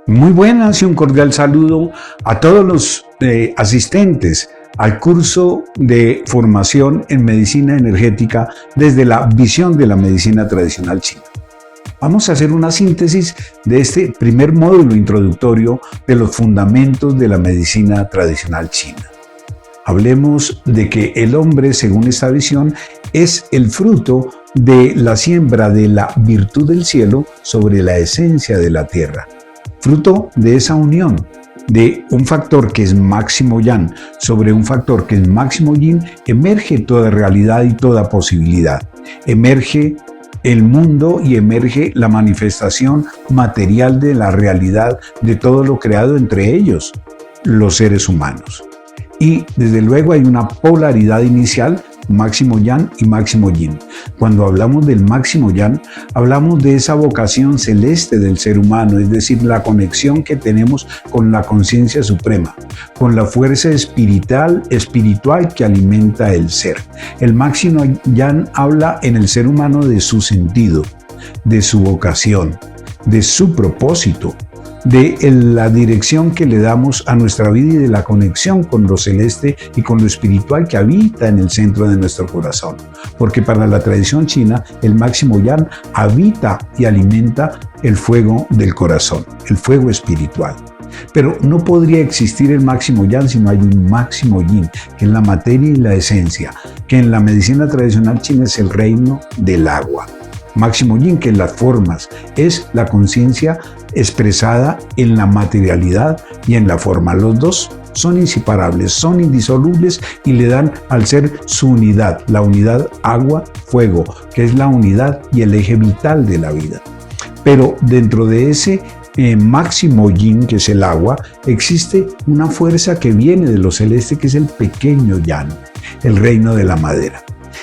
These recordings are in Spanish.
Muy buenas y un cordial saludo a todos los asistentes al curso de formación en medicina energética desde la visión de la medicina tradicional china. Vamos a hacer una síntesis de este primer módulo introductorio de los fundamentos de la medicina tradicional china. Hablemos de que el hombre, según esta visión, es el fruto de la siembra de la virtud del cielo sobre la esencia de la tierra. Fruto de esa unión de un factor que es máximo yang sobre un factor que es máximo yin, emerge toda realidad y toda posibilidad. Emerge el mundo y emerge la manifestación material de la realidad de todo lo creado, entre ellos los seres humanos. Y desde luego hay una polaridad inicial, máximo yang y máximo yin. Cuando hablamos del máximo yang, hablamos de esa vocación celeste del ser humano, es decir, la conexión que tenemos con la conciencia suprema, con la fuerza espiritual que alimenta el ser. El máximo yang habla en el ser humano de su sentido, de su vocación, de su propósito, de la dirección que le damos a nuestra vida y de la conexión con lo celeste y con lo espiritual que habita en el centro de nuestro corazón. Porque para la tradición china, el máximo yang habita y alimenta el fuego del corazón, el fuego espiritual. Pero no podría existir el máximo yang si no hay un máximo yin, que es la materia y la esencia, que en la medicina tradicional china es el reino del agua. Máximo yin, que es las formas, es la conciencia expresada en la materialidad y en la forma. Los dos son inseparables, son indisolubles y le dan al ser su unidad, la unidad agua-fuego, que es la unidad y el eje vital de la vida. Pero dentro de ese máximo yin, que es el agua, existe una fuerza que viene de lo celeste, que es el pequeño yang, el reino de la madera.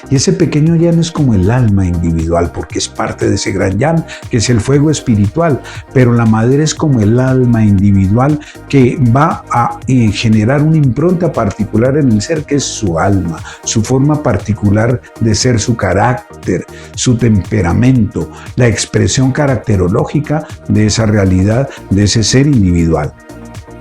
Y ese pequeño yang es como el alma individual, porque es parte de ese gran yang, que es el fuego espiritual. Pero la madera es como el alma individual que va a generar una impronta particular en el ser, que es su alma, su forma particular de ser, su carácter, su temperamento, la expresión caracterológica de esa realidad, de ese ser individual.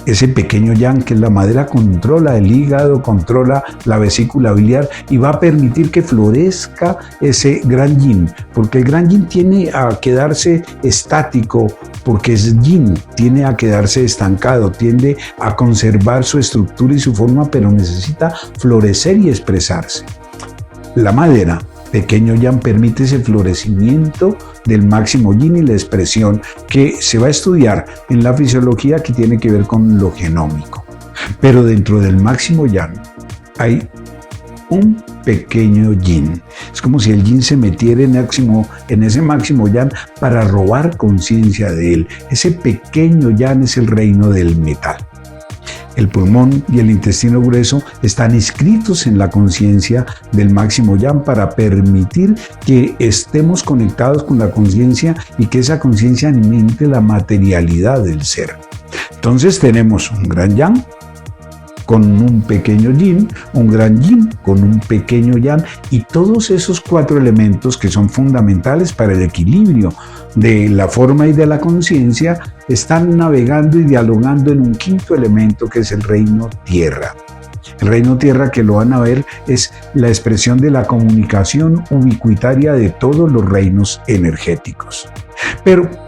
Ese pequeño yang, que es la madera, controla el hígado, controla la vesícula biliar y va a permitir que florezca ese gran yin, porque el gran yin tiene a quedarse estático, porque es yin, tiene a quedarse estancado, tiende a conservar su estructura y su forma, pero necesita florecer y expresarse. La madera, pequeño yang, permite ese florecimiento del máximo yin y la expresión que se va a estudiar en la fisiología, que tiene que ver con lo genómico. Pero dentro del máximo yang hay un pequeño yin. Es como si el yin se metiera en ese máximo yang para robar conciencia de él. Ese pequeño yang es el reino del metal. El pulmón y el intestino grueso están inscritos en la conciencia del máximo yang para permitir que estemos conectados con la conciencia y que esa conciencia alimente la materialidad del ser. Entonces tenemos un gran yang con un pequeño yin, un gran yin con un pequeño yang, y todos esos cuatro elementos que son fundamentales para el equilibrio de la forma y de la conciencia están navegando y dialogando en un quinto elemento, que es el reino tierra. El reino tierra, que lo van a ver, es la expresión de la comunicación ubicuitaria de todos los reinos energéticos. Pero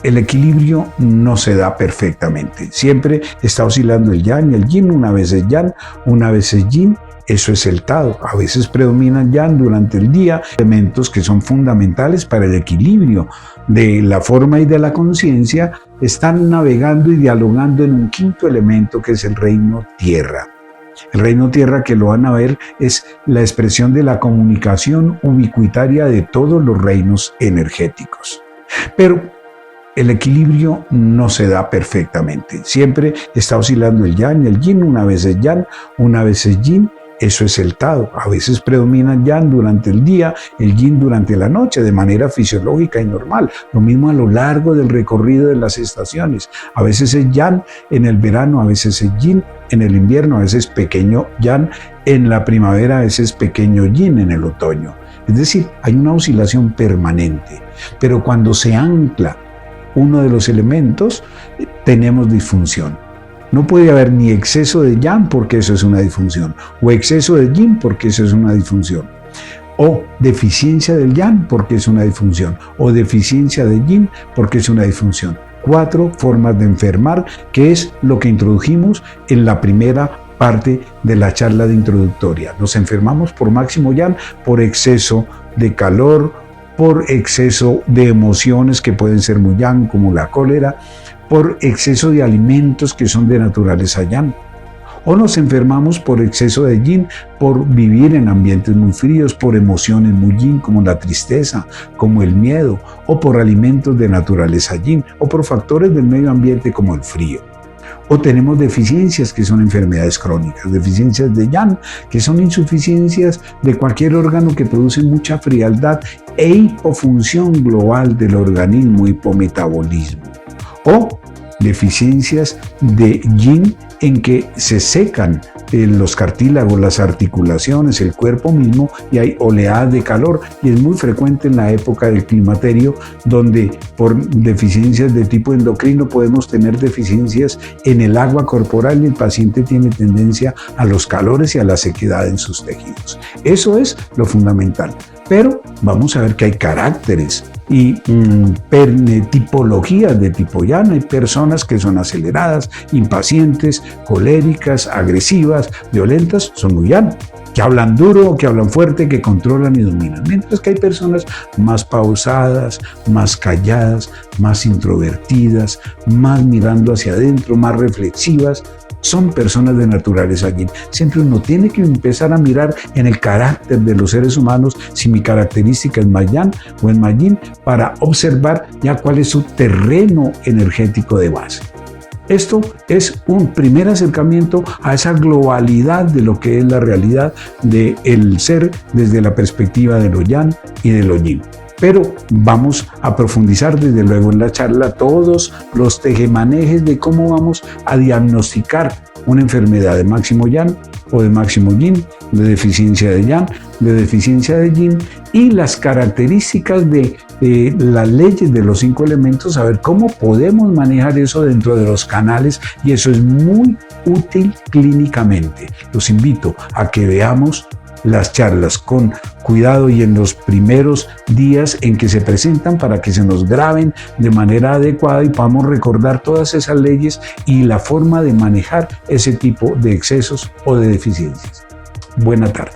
el equilibrio no se da perfectamente. Siempre está oscilando el yang y el yin. Una vez es yang, una vez es yin. Eso es el Tao. A veces predominan yang durante el día, elementos que son fundamentales para el equilibrio de la forma y de la conciencia están navegando y dialogando en un quinto elemento, que es el reino tierra. El reino tierra, que lo van a ver, es la expresión de la comunicación ubicuitaria de todos los reinos energéticos. Pero el equilibrio no se da perfectamente. Siempre está oscilando el yang y el yin. Una vez es yang, una vez es yin. Eso es el Tao. A veces predomina el yang durante el día, el yin durante la noche, de manera fisiológica y normal. Lo mismo a lo largo del recorrido de las estaciones. A veces es yang en el verano, a veces es yin en el invierno, a veces pequeño yang en la primavera, a veces pequeño yin en el otoño. Es decir, hay una oscilación permanente. Pero cuando se ancla uno de los elementos, tenemos disfunción. No puede haber ni exceso de yang porque eso es una disfunción, o exceso de yin porque eso es una disfunción, o deficiencia del yang porque es una disfunción, o deficiencia de yin porque es una disfunción. 4 formas de enfermar, que es lo que introdujimos en la primera parte de la charla de introductoria. Nos enfermamos por máximo yang, por exceso de calor, por exceso de emociones que pueden ser muy yang, como la cólera, por exceso de alimentos que son de naturaleza yang. O nos enfermamos por exceso de yin, por vivir en ambientes muy fríos, por emociones muy yin, como la tristeza, como el miedo, o por alimentos de naturaleza yin, o por factores del medio ambiente como el frío. O tenemos deficiencias que son enfermedades crónicas, deficiencias de yang, que son insuficiencias de cualquier órgano que produce mucha frialdad e hipofunción global del organismo, hipometabolismo. O deficiencias de yin en que se secan los cartílagos, las articulaciones, el cuerpo mismo, y hay oleadas de calor, y es muy frecuente en la época del climaterio, donde por deficiencias de tipo endocrino podemos tener deficiencias en el agua corporal y el paciente tiene tendencia a los calores y a la sequedad en sus tejidos. Eso es lo fundamental. Pero vamos a ver que hay caracteres y tipologías de tipo yang. Hay personas que son aceleradas, impacientes, coléricas, agresivas, violentas, son muy yang, que hablan duro, que hablan fuerte, que controlan y dominan. Mientras que hay personas más pausadas, más calladas, más introvertidas, más mirando hacia adentro, más reflexivas. Son personas de naturaleza yin. Siempre uno tiene que empezar a mirar en el carácter de los seres humanos si mi característica es más yang o es más yin, para observar ya cuál es su terreno energético de base. Esto es un primer acercamiento a esa globalidad de lo que es la realidad del ser desde la perspectiva de lo yang y de lo yin. Pero vamos a profundizar desde luego en la charla todos los tejemanejes de cómo vamos a diagnosticar una enfermedad de máximo yang o de máximo yin, de deficiencia de yang, de deficiencia de yin, y las características de las leyes de los 5 elementos, a ver cómo podemos manejar eso dentro de los canales, y eso es muy útil clínicamente. Los invito a que veamos las charlas con cuidado y en los primeros días en que se presentan, para que se nos graben de manera adecuada y podamos recordar todas esas leyes y la forma de manejar ese tipo de excesos o de deficiencias. Buena tarde.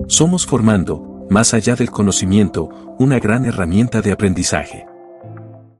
Somos Formando, más allá del conocimiento, una gran herramienta de aprendizaje.